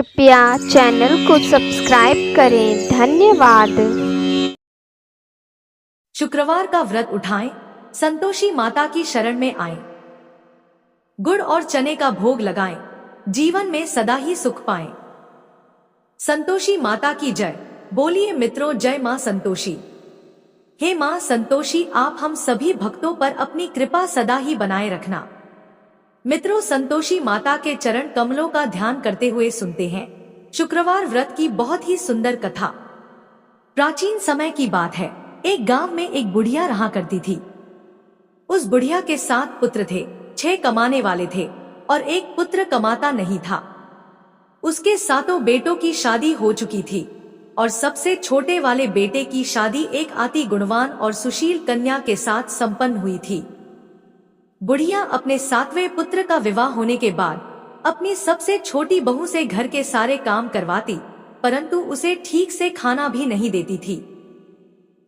कृपया चैनल को सब्सक्राइब करें। धन्यवाद। शुक्रवार का व्रत उठाएं, संतोषी माता की शरण में आएं। गुड़ और चने का भोग लगाएं, जीवन में सदा ही सुख पाएं। संतोषी माता की जय। बोलिए मित्रों, जय मां संतोषी। हे मां संतोषी, आप हम सभी भक्तों पर अपनी कृपा सदा ही बनाए रखना। मित्रों, संतोषी माता के चरण कमलों का ध्यान करते हुए सुनते हैं शुक्रवार व्रत की बहुत ही सुंदर कथा। प्राचीन समय की बात है। एक गांव में एक बुढ़िया रहा करती थी। उस बुढ़िया के 7 पुत्र थे। 6 कमाने वाले थे और एक पुत्र कमाता नहीं था। उसके 7 बेटों की शादी हो चुकी थी और सबसे छोटे वाले बेटे की शादी एक अति गुणवान और सुशील कन्या के साथ संपन्न हुई थी। बुढ़िया अपने 7वें पुत्र का विवाह होने के बाद अपनी सबसे छोटी बहू से घर के सारे काम करवाती, परंतु उसे ठीक से खाना भी नहीं देती थी।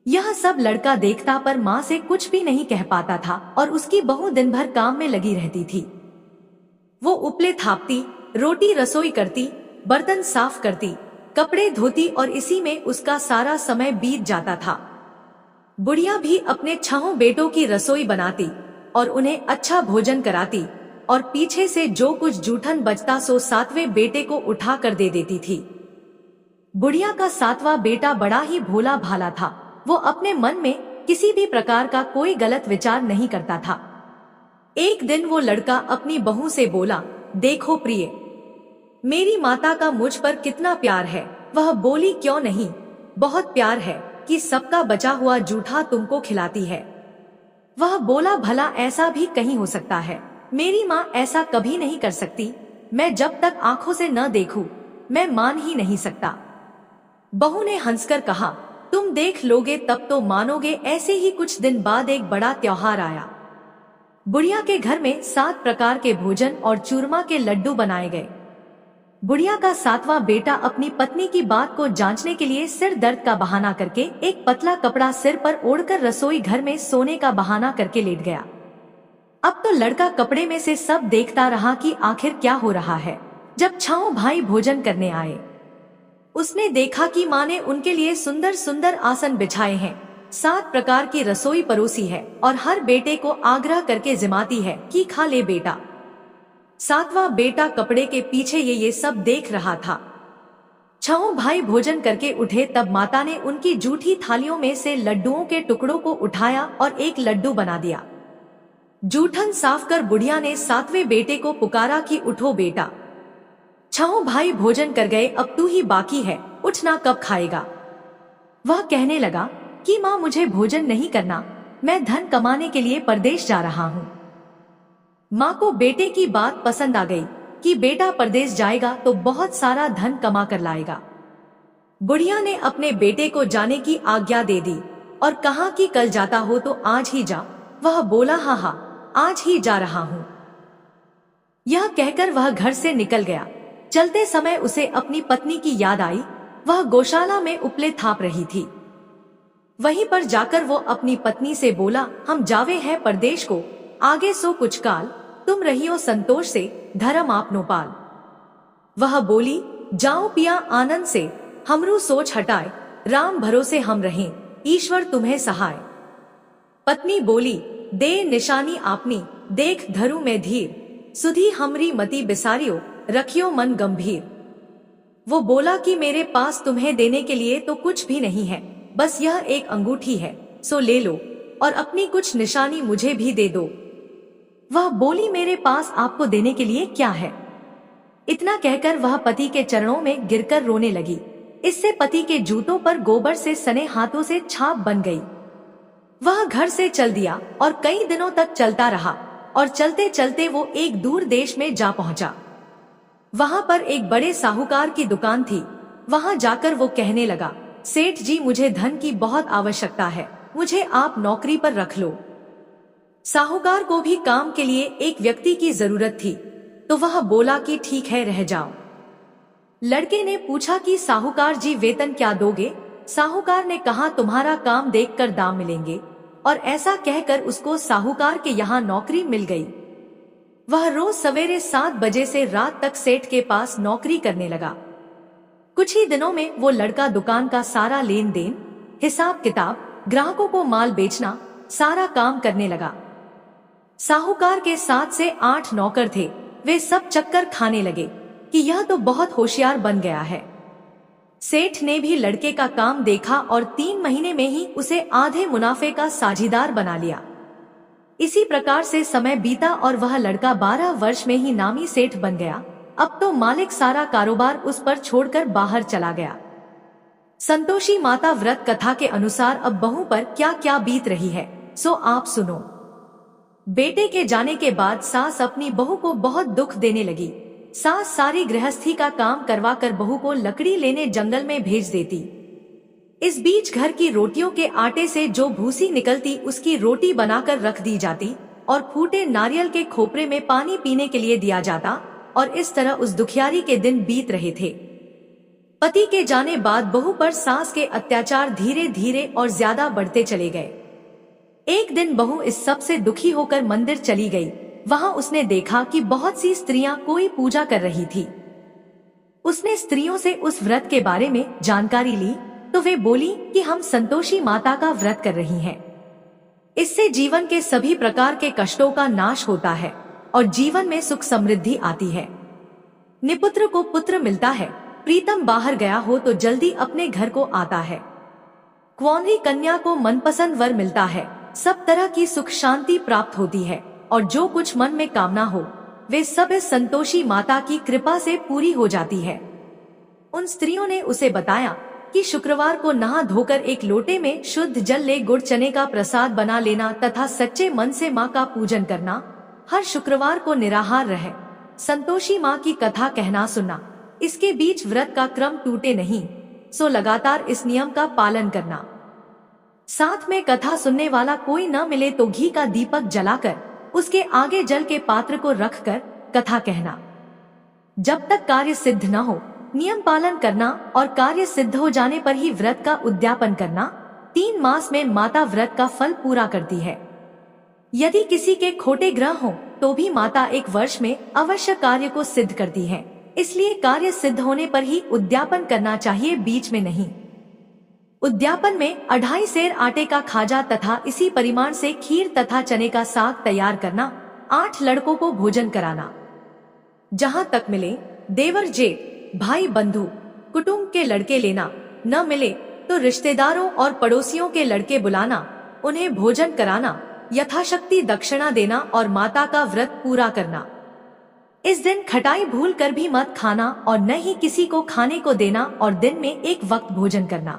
यह सब लड़का देखता पर माँ से कुछ भी नहीं कह पाता था और उसकी बहू दिन भर काम में लगी रहती थी। वो उपले थापती, रोटी रसोई करती, बर्तन साफ करती, कपड़े धोती और इसी में उसका सारा समय बीत जाता था। बुढ़िया भी अपने 6 बेटों की रसोई बनाती और उन्हें अच्छा भोजन कराती और पीछे से जो कुछ जूठन बचता सो 7वें बेटे को उठा कर दे देती थी। बुढ़िया का 7वां बेटा बड़ा ही भोला भाला था। वो अपने मन में किसी भी प्रकार का कोई गलत विचार नहीं करता था। एक दिन वो लड़का अपनी बहू से बोला, देखो प्रिय, मेरी माता का मुझ पर कितना प्यार है। वह बोली, क्यों नहीं, बहुत प्यार है कि सबका बचा हुआ जूठा तुमको खिलाती है। वह बोला, भला ऐसा भी कहीं हो सकता है? मेरी माँ ऐसा कभी नहीं कर सकती। मैं जब तक आंखों से न देखूं, मैं मान ही नहीं सकता। बहू ने हंसकर कहा, तुम देख लोगे तब तो मानोगे। ऐसे ही कुछ दिन बाद एक बड़ा त्योहार आया। बुढ़िया के घर में 7 प्रकार के भोजन और चूरमा के लड्डू बनाए गए। बुढ़िया का 7वां बेटा अपनी पत्नी की बात को जांचने के लिए सिर दर्द का बहाना करके एक पतला कपड़ा सिर पर ओढ़कर रसोई घर में सोने का बहाना करके लेट गया। अब तो लड़का कपड़े में से सब देखता रहा कि आखिर क्या हो रहा है। जब 6 भाई भोजन करने आए, उसने देखा कि माँ ने उनके लिए सुंदर सुंदर आसन बिछाए हैं, 7 प्रकार की रसोई परोसी है और हर बेटे को आग्रह करके जिमाती है कि खा ले बेटा। 7वां बेटा कपड़े के पीछे ये सब देख रहा था। 6 भाई भोजन करके उठे तब माता ने उनकी जूठी थालियों में से लड्डुओं के टुकड़ों को उठाया और एक लड्डू बना दिया। जूठन साफ कर बुढ़िया ने 7वें बेटे को पुकारा कि उठो बेटा, 6 भाई भोजन कर गए, अब तू ही बाकी है, उठना कब खाएगा? वह कहने लगा कि माँ, मुझे भोजन नहीं करना, मैं धन कमाने के लिए परदेश जा रहा हूँ। माँ को बेटे की बात पसंद आ गई कि बेटा परदेश जाएगा तो बहुत सारा धन कमा कर लाएगा। बुढ़िया ने अपने बेटे को जाने की आज्ञा दे दी और कहा कि कल जाता हो तो आज ही जा। वह बोला, हाँ हाँ, आज ही जा रहा हूँ। यह कहकर वह घर से निकल गया। चलते समय उसे अपनी पत्नी की याद आई। वह गौशाला में उपले थाप रही थी। वहीं पर जाकर वो अपनी पत्नी से बोला, हम जावे हैं परदेश को, आगे सो कुछ काल, तुम रहियो संतोष से, धर्म आपनो पाल। वह बोली, जाओ पिया आनंद से, हमरू सोच हटाए, राम भरोसे हम रहें, ईश्वर तुम्हें सहाय। पत्नी बोली, दे निशानी आपनी, देख धरू में धीर, सुधी हमरी मति बिसारियो, रखियो मन गंभीर। वो बोला कि मेरे पास तुम्हें देने के लिए तो कुछ भी नहीं है, बस यह एक अंगूठी है, सो ले लो और अपनी कुछ निशानी मुझे भी दे दो। वह बोली, मेरे पास आपको देने के लिए क्या है? इतना कहकर वह पति के चरणों में गिरकर रोने लगी। इससे पति के जूतों पर गोबर से सने हाथों से छाप बन गई। वह घर से चल दिया और कई दिनों तक चलता रहा और चलते चलते वो एक दूर देश में जा पहुंचा। वहां पर एक बड़े साहूकार की दुकान थी। वहां जाकर वो कहने लगा, सेठ जी, मुझे धन की बहुत आवश्यकता है, मुझे आप नौकरी पर रख लो। साहूकार को भी काम के लिए एक व्यक्ति की जरूरत थी, तो वह बोला कि ठीक है, रह जाओ। लड़के ने पूछा कि साहूकार जी, वेतन क्या दोगे? साहूकार ने कहा, तुम्हारा काम देखकर दाम मिलेंगे, और ऐसा कहकर उसको साहूकार के यहाँ नौकरी मिल गई। वह रोज सवेरे 7 बजे से रात तक सेठ के पास नौकरी करने लगा। कुछ ही दिनों में वो लड़का दुकान का सारा लेन देन, हिसाब किताब, ग्राहकों को माल बेचना, सारा काम करने लगा। साहूकार के 7 से 8 नौकर थे। वे सब चक्कर खाने लगे कि यह तो बहुत होशियार बन गया है। सेठ ने भी लड़के का काम देखा और 3 महीने में ही उसे आधे मुनाफे का साझीदार बना लिया। इसी प्रकार से समय बीता और वह लड़का 12 वर्ष में ही नामी सेठ बन गया। अब तो मालिक सारा कारोबार उस पर छोड़कर बाहर चला गया। संतोषी माता व्रत कथा के अनुसार अब बहू पर क्या क्या बीत रही है, सो आप सुनो। बेटे के जाने के बाद सास अपनी बहू को बहुत दुख देने लगी। सास सारी गृहस्थी का काम करवाकर बहू को लकड़ी लेने जंगल में भेज देती। इस बीच घर की रोटियों के आटे से जो भूसी निकलती उसकी रोटी बनाकर रख दी जाती और फूटे नारियल के खोपरे में पानी पीने के लिए दिया जाता और इस तरह उस दुखियारी के दिन बीत रहे थे। पति के जाने बाद बहू पर सास के अत्याचार धीरे धीरे और ज्यादा बढ़ते चले गए। एक दिन बहू इस सब से दुखी होकर मंदिर चली गई। वहां उसने देखा कि बहुत सी स्त्रियां कोई पूजा कर रही थी। उसने स्त्रियों से उस व्रत के बारे में जानकारी ली तो वे बोली कि हम संतोषी माता का व्रत कर रही हैं। इससे जीवन के सभी प्रकार के कष्टों का नाश होता है और जीवन में सुख समृद्धि आती है। निपुत्र को पुत्र मिलता है, प्रीतम बाहर गया हो तो जल्दी अपने घर को आता है, कुंवारी कन्या को मनपसंद वर मिलता है, सब तरह की सुख शांति प्राप्त होती है और जो कुछ मन में कामना हो वे सब इस संतोषी माता की कृपा से पूरी हो जाती है। उन स्त्रियों ने उसे बताया कि शुक्रवार को नहा धोकर एक लोटे में शुद्ध जल ले गुड़ चने का प्रसाद बना लेना तथा सच्चे मन से माँ का पूजन करना, हर शुक्रवार को निराहार रहे, संतोषी माँ की कथा कहना सुनना, इसके बीच व्रत का क्रम टूटे नहीं, सो लगातार इस नियम का पालन करना। साथ में कथा सुनने वाला कोई न मिले तो घी का दीपक जलाकर उसके आगे जल के पात्र को रखकर कथा कहना। जब तक कार्य सिद्ध न हो नियम पालन करना और कार्य सिद्ध हो जाने पर ही व्रत का उद्यापन करना। 3 मास में माता व्रत का फल पूरा करती है। यदि किसी के खोटे ग्रह हो तो भी माता 1 वर्ष में अवश्य कार्य को सिद्ध करती है, इसलिए कार्य सिद्ध होने पर ही उद्यापन करना चाहिए, बीच में नहीं। उद्यापन में 2.5 सेर आटे का खाजा तथा इसी परिमाण से खीर तथा चने का साग तैयार करना, 8 लड़कों को भोजन कराना। जहाँ तक मिले देवर जेठ भाई बंधु कुटुंब के लड़के लेना, न मिले तो रिश्तेदारों और पड़ोसियों के लड़के बुलाना, उन्हें भोजन कराना, यथाशक्ति दक्षिणा देना और माता का व्रत पूरा करना। इस दिन खटाई भूल कर भी मत खाना और न ही किसी को खाने को देना और दिन में 1 वक्त भोजन करना।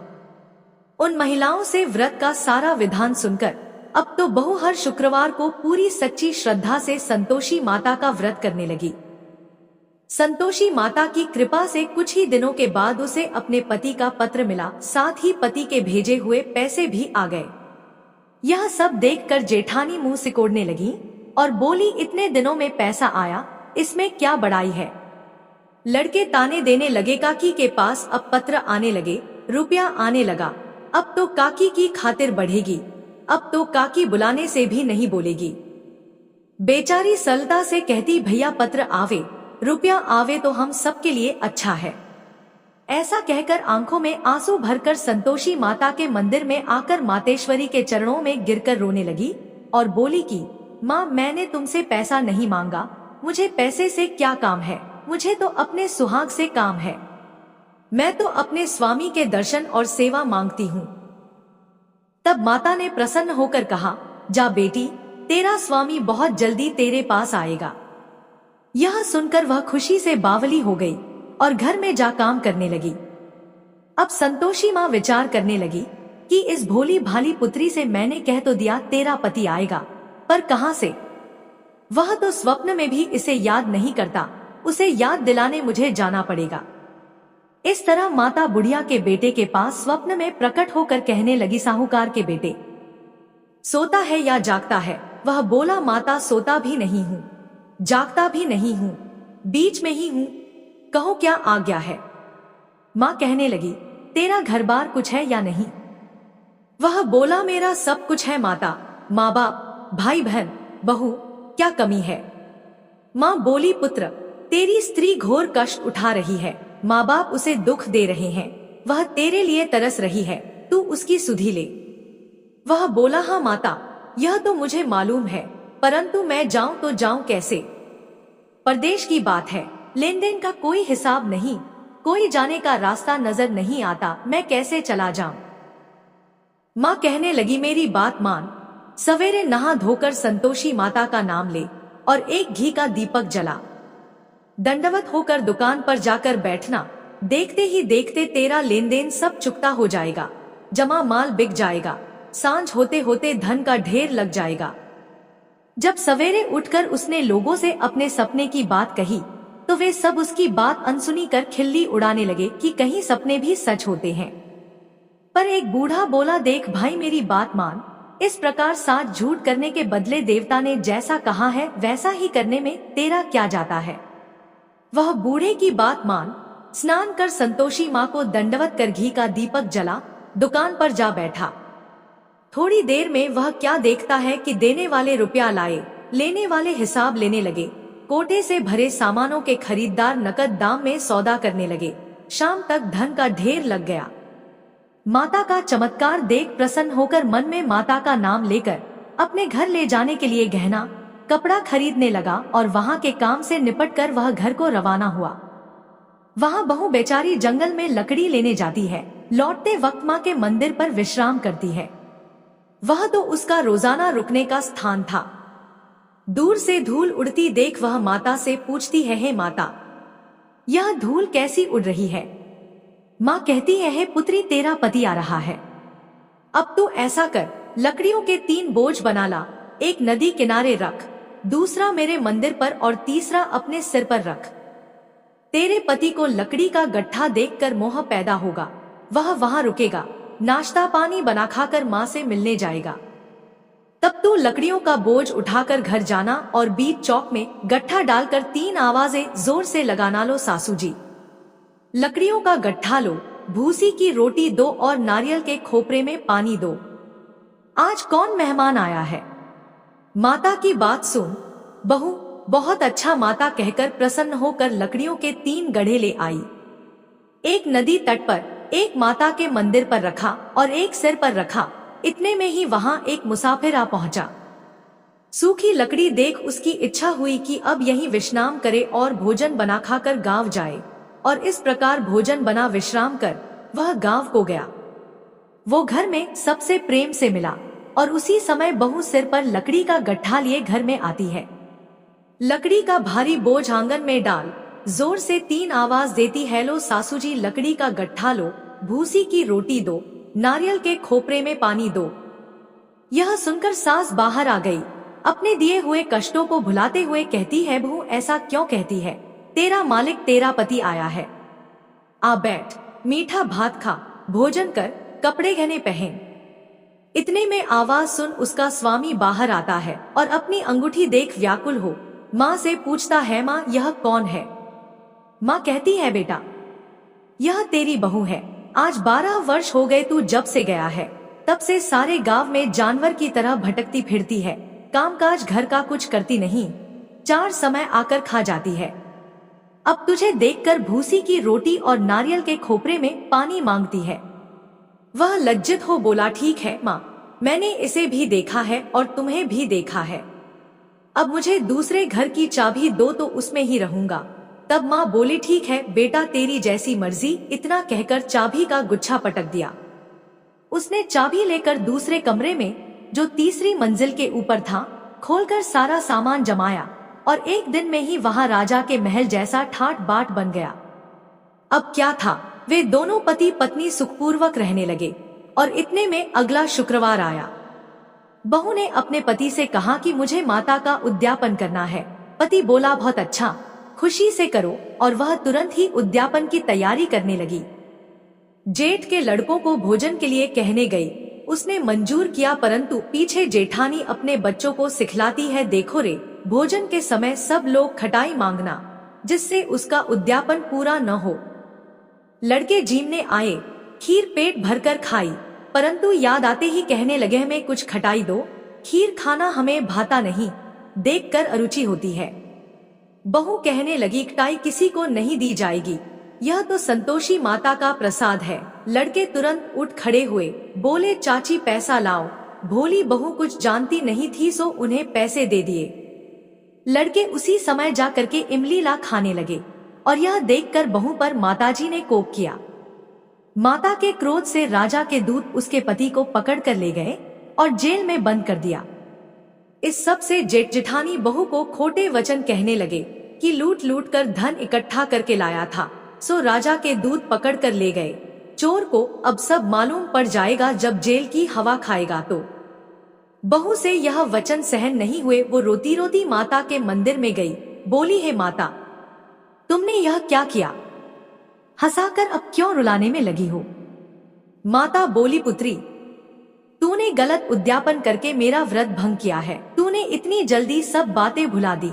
उन महिलाओं से व्रत का सारा विधान सुनकर अब तो बहू हर शुक्रवार को पूरी सच्ची श्रद्धा से संतोषी माता का व्रत करने लगी। संतोषी माता की कृपा से कुछ ही दिनों के बाद उसे अपने पति का पत्र मिला, साथ ही पति के भेजे हुए पैसे भी आ गए। यह सब देखकर जेठानी मुंह सिकोड़ने लगी और बोली, इतने दिनों में पैसा आया, इसमें क्या बड़ाई है। लड़के ताने देने लगे, काकी के पास अब पत्र आने लगे, रुपया आने लगा, अब तो काकी की खातिर बढ़ेगी, अब तो काकी बुलाने से भी नहीं बोलेगी। बेचारी सरलता से कहती, भैया पत्र आवे, रुपया आवे तो हम सबके लिए अच्छा है। ऐसा कहकर आंखों में आंसू भरकर संतोषी माता के मंदिर में आकर मातेश्वरी के चरणों में गिरकर रोने लगी और बोली कि माँ, मैंने तुमसे पैसा नहीं मांगा, मुझे पैसे से क्या काम है, मुझे तो अपने सुहाग से काम है। मैं तो अपने स्वामी के दर्शन और सेवा मांगती हूँ। तब माता ने प्रसन्न होकर कहा, जा बेटी, तेरा स्वामी बहुत जल्दी तेरे पास आएगा। यह सुनकर वह खुशी से बावली हो गई और घर में जा काम करने लगी। अब संतोषी माँ विचार करने लगी कि इस भोली भाली पुत्री से मैंने कह तो दिया तेरा पति आएगा, पर कहां से, वह तो स्वप्न में भी इसे याद नहीं करता, उसे याद दिलाने मुझे जाना पड़ेगा। इस तरह माता बुढ़िया के बेटे के पास स्वप्न में प्रकट होकर कहने लगी, साहूकार के बेटे सोता है या जागता है। वह बोला, माता सोता भी नहीं हूँ, जागता भी नहीं हूँ, बीच में ही हूँ, कहो क्या आज्ञा है। माँ कहने लगी, तेरा घर बार कुछ है या नहीं। वह बोला, मेरा सब कुछ है माता, माँ बाप, भाई बहन, बहू, क्या कमी है। माँ बोली, पुत्र, तेरी स्त्री घोर कष्ट उठा रही है, माँ बाप उसे दुख दे रहे हैं, वह तेरे लिए तरस रही है, तू उसकी सुधि ले। वह बोला, हाँ माता, यह तो मुझे मालूम है, परंतु मैं जाऊं तो जाऊं कैसे? परदेश की बात है, लेन देन का कोई हिसाब नहीं, कोई जाने का रास्ता नजर नहीं आता, मैं कैसे चला जाऊं? माँ कहने लगी, मेरी बात मान, सवेरे नहा धोकर संतोषी माता का नाम ले और एक घी का दीपक जला, दंडवत होकर दुकान पर जाकर बैठना, देखते ही देखते तेरा लेन देन सब चुकता हो जाएगा, जमा माल बिक जाएगा, सांझ होते होते धन का ढेर लग जाएगा। जब सवेरे उठकर उसने लोगों से अपने सपने की बात कही तो वे सब उसकी बात अनसुनी कर खिल्ली उड़ाने लगे कि कहीं सपने भी सच होते हैं। पर एक बूढ़ा बोला, देख भाई, मेरी बात मान, इस प्रकार साथ झूठ करने के बदले देवता ने जैसा कहा है वैसा ही करने में तेरा क्या जाता है? वह बूढ़े की बात मान, स्नान कर संतोषी माँ को दंडवत कर घी का दीपक जला, दुकान पर जा बैठा। थोड़ी देर में वह क्या देखता है कि देने वाले रुपया लाए, लेने वाले हिसाब लेने लगे, कोटे से भरे सामानों के खरीदार नकद दाम में सौदा करने लगे, शाम तक धन का ढेर लग गया। माता का चमत्कार देख प्रसन्न होकर मन में माता का नाम लेकर अपने घर ले जाने के लिए गहना कपड़ा खरीदने लगा और वहां के काम से निपटकर वह घर को रवाना हुआ। वहां बहू बेचारी जंगल में लकड़ी लेने जाती है, लौटते वक्त माँ के मंदिर पर विश्राम करती है। वह तो उसका रोजाना रुकने का स्थान था। दूर से धूल उड़ती देख वह माता से पूछती है, हे माता, यह धूल कैसी उड़ रही है? माँ कहती है, हे पुत्री, तेरा पति आ रहा है। अब तू ऐसा कर, लकड़ियों के 3 बोझ बना ला, एक नदी किनारे रख, दूसरा मेरे मंदिर पर और तीसरा अपने सिर पर रख। तेरे पति को लकड़ी का गट्ठा देखकर मोह पैदा होगा, वह वहां रुकेगा, नाश्ता पानी बना खाकर माँ से मिलने जाएगा। तब तू लकड़ियों का बोझ उठाकर घर जाना और बीच चौक में गट्ठा डालकर 3 आवाजें जोर से लगाना, लो सासू जी, लकड़ियों का गट्ठा लो, भूसी की रोटी दो और नारियल के खोपरे में पानी दो। आज कौन मेहमान आया है? माता की बात सुन बहू, बहुत अच्छा माता कहकर प्रसन्न होकर लकड़ियों के 3 गढ़े ले आई। एक नदी तट पर, एक माता के मंदिर पर रखा और एक सिर पर रखा। इतने में ही वहां एक मुसाफिर आ पहुंचा। सूखी लकड़ी देख उसकी इच्छा हुई कि अब यहीं विश्राम करे और भोजन बना खाकर गांव जाए, और इस प्रकार भोजन बना विश्राम कर वह गांव को गया। वो घर में सबसे प्रेम से मिला और उसी समय बहू सिर पर लकड़ी का गट्ठा लिए घर में आती है। लकड़ी का भारी बोझ आंगन में डाल जोर से 3 आवाज देती है, लो सासू जी, लकड़ी का गट्ठा लो, भूसी की रोटी दो, नारियल के खोपरे में पानी दो। यह सुनकर सास बाहर आ गई। अपने दिए हुए कष्टों को भुलाते हुए कहती है, बहू ऐसा क्यों कहती है? तेरा मालिक, तेरा पति आया है। आ बैठ, मीठा भात खा, भोजन कर, कपड़े गहने पहन। इतने में आवाज सुन उसका स्वामी बाहर आता है और अपनी अंगूठी देख व्याकुल हो माँ से पूछता है, माँ यह कौन है? माँ कहती है, बेटा यह तेरी बहू है। आज 12 वर्ष हो गए तू जब से गया है, तब से सारे गांव में जानवर की तरह भटकती फिरती है, कामकाज घर का कुछ करती नहीं, 4 समय आकर खा जाती है। अब तुझे देखकर भूसी की रोटी और नारियल के खोपरे में पानी मांगती है। वह लज्जित हो बोला, ठीक है माँ, मैंने इसे भी देखा है और तुम्हें भी देखा है। अब मुझे दूसरे घर की चाबी दो तो उसमें ही रहूंगा। तब माँ बोली, ठीक है बेटा, तेरी जैसी मर्जी। इतना कहकर चाबी का गुच्छा पटक दिया। उसने चाबी लेकर दूसरे कमरे में, जो तीसरी मंजिल के ऊपर था, खोलकर सारा सामान जमाया और एक दिन में ही वहां राजा के महल जैसा ठाट बाट बन गया। अब क्या था, वे दोनों पति पत्नी सुखपूर्वक रहने लगे और इतने में अगला शुक्रवार आया। बहू ने अपने पति से कहा कि मुझे माता का उद्यापन करना है। पति बोला, बहुत अच्छा, खुशी से करो, और वह तुरंत ही उद्यापन की तैयारी करने लगी। जेठ के लड़कों को भोजन के लिए कहने गई। उसने मंजूर किया, परंतु पीछे जेठानी अपने बच्चों को सिखलाती है, देखो रे, भोजन के समय सब लोग खटाई मांगना, जिससे उसका उद्यापन पूरा न हो। लड़के जीमने आए, खीर पेट भरकर खाई, परंतु याद आते ही कहने लगे, हमें कुछ खटाई दो, खीर खाना हमें भाता नहीं, देखकर अरुचि होती है। बहू कहने लगी, कटाई किसी को नहीं दी जाएगी, यह तो संतोषी माता का प्रसाद है। लड़के तुरंत उठ खड़े हुए, बोले, चाची पैसा लाओ। भोली बहू कुछ जानती नहीं थी, सो उन्हें पैसे दे दिए। लड़के उसी समय जा करके इमली ला खाने लगे और यह देखकर बहू पर माताजी ने कोप किया। माता के क्रोध से राजा के दूत उसके पति को पकड़ कर ले गए और जेल में बंद कर दिया। इस सब से जेठ जेठानी बहू को खोटे वचन कहने लगे कि लूट लूट कर धन इकट्ठा करके लाया था, सो राजा के दूत पकड़ कर ले गए। चोर को अब सब मालूम पड़ जाएगा जब जेल की हवा खाएगा तो। बहू से यह वचन सहन नहीं हुए, वो रोती रोती माता के मंदिर में गई। बोली, हे माता, तुमने यह क्या किया? हंसाकर अब क्यों रुलाने में लगी हो? माता बोली, पुत्री, तूने गलत उद्यापन करके मेरा व्रत भंग किया है। तूने इतनी जल्दी सब बातें भुला दी।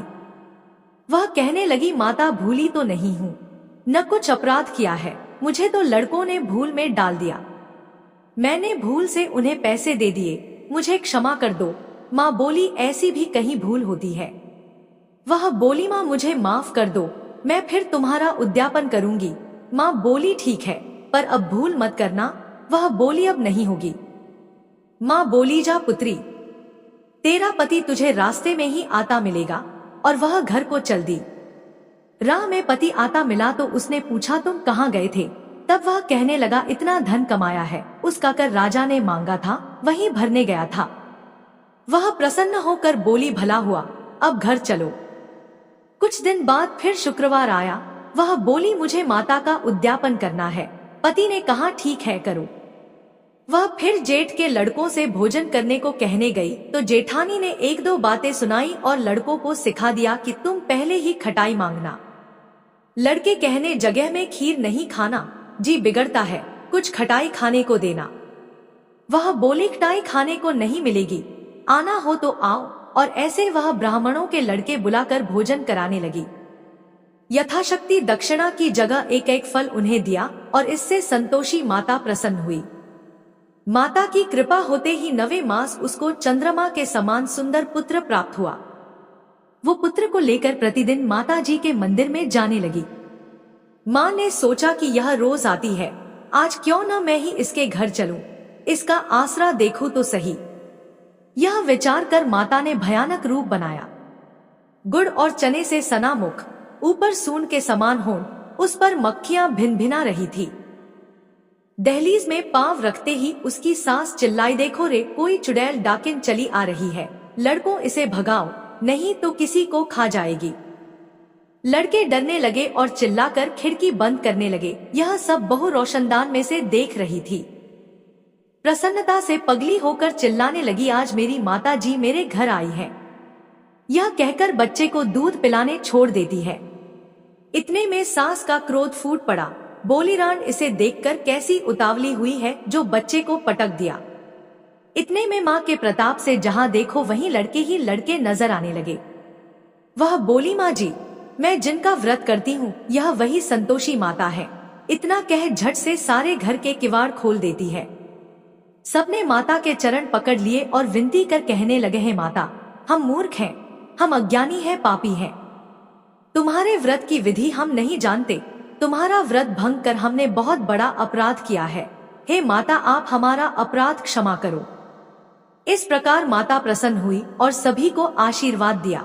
वह कहने लगी, माता, भूली तो नहीं हूँ, न कुछ अपराध किया है, मुझे तो लड़कों ने भूल में डाल दिया। मैंने भूल से उन्हें पैसे दे दिए, मुझे क्षमा कर दो। माँ बोली, ऐसी भी कहीं भूल होती है। वह बोली, माँ मुझे माफ कर दो, मैं फिर तुम्हारा उद्यापन करूंगी। माँ बोली, ठीक है, पर अब भूल मत करना। वह बोली, अब नहीं होगी। माँ बोली, जा पुत्री, तेरा पति तुझे रास्ते में ही आता मिलेगा। और वह घर को चल दी। राह में पति आता मिला तो उसने पूछा, तुम कहाँ गए थे? तब वह कहने लगा, इतना धन कमाया है, उसका कर राजा ने मांगा था, वहीं भरने गया था। वह प्रसन्न होकर बोली, भला हुआ, अब घर चलो। कुछ दिन बाद फिर शुक्रवार आया। वह बोली, मुझे माता का उद्यापन करना है। पति ने कहा, ठीक है, करो। वह फिर जेठ के लड़कों से भोजन करने को कहने गई तो जेठानी ने एक दो बातें सुनाई और लड़कों को सिखा दिया कि तुम पहले ही खटाई मांगना। लड़के कहने, जगह में खीर नहीं खाना, जी बिगड़ता है, कुछ खटाई खाने को देना। वह बोली, खटाई खाने को नहीं मिलेगी, आना हो तो आओ। और ऐसे वह ब्राह्मणों के लड़के बुलाकर भोजन कराने लगी। यथाशक्ति दक्षिणा की जगह एक एक फल उन्हें दिया और इससे संतोषी माता प्रसन्न हुई। माता की कृपा होते ही 9वें मास उसको चंद्रमा के समान सुंदर पुत्र प्राप्त हुआ। वो पुत्र को लेकर प्रतिदिन माता जी के मंदिर में जाने लगी। माँ ने सोचा कि यह रोज आती है, आज क्यों न मैं ही इसके घर चलूं, इसका आसरा देखूं तो सही। यह विचार कर माता ने भयानक रूप बनाया। गुड़ और चने से सना मुख, ऊपर सूंड के समान होंठ, उस पर मक्खियां भिन भिना रही थी। दहलीज में पांव रखते ही उसकी सास चिल्लाई, देखो रे, कोई चुड़ैल डाकिन चली आ रही है, लड़कों इसे भगाओ, नहीं तो किसी को खा जाएगी। लड़के डरने लगे और चिल्लाकर खिड़की बंद करने लगे। यह सब बहू रोशनदान में से देख रही थी। प्रसन्नता से पगली होकर चिल्लाने लगी, आज मेरी माता जी मेरे घर आई है। यह कहकर बच्चे को दूध पिलाने छोड़ देती है। इतने में सास का क्रोध फूट पड़ा। बोली, रान, इसे देखकर कैसी उतावली हुई है जो बच्चे को पटक दिया। इतने में माँ के प्रताप से जहाँ देखो वहीं लड़के ही लड़के नजर आने लगे। वह बोली, माँ जी, मैं जिनका व्रत करती हूँ यह वही संतोषी माता है। इतना कह झट से सारे घर के किवाड़ खोल देती है। सबने माता के चरण पकड़ लिए और विनती कर कहने लगे, हैं माता, हम मूर्ख हैं, हम अज्ञानी हैं, पापी हैं। तुम्हारे व्रत की विधि हम नहीं जानते। तुम्हारा व्रत भंग कर हमने बहुत बड़ा अपराध किया है। हे माता, आप हमारा अपराध क्षमा करो। इस प्रकार माता प्रसन्न हुई और सभी को आशीर्वाद दिया।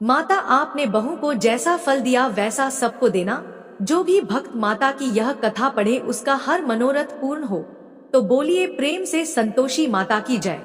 माता, आपने बहू को जैसा फल दिया वैसा सबको देना। जो भी भक्त माता की यह कथा पढ़े उसका हर मनोरथ पूर्ण हो। तो बोलिए प्रेम से संतोषी माता की जय।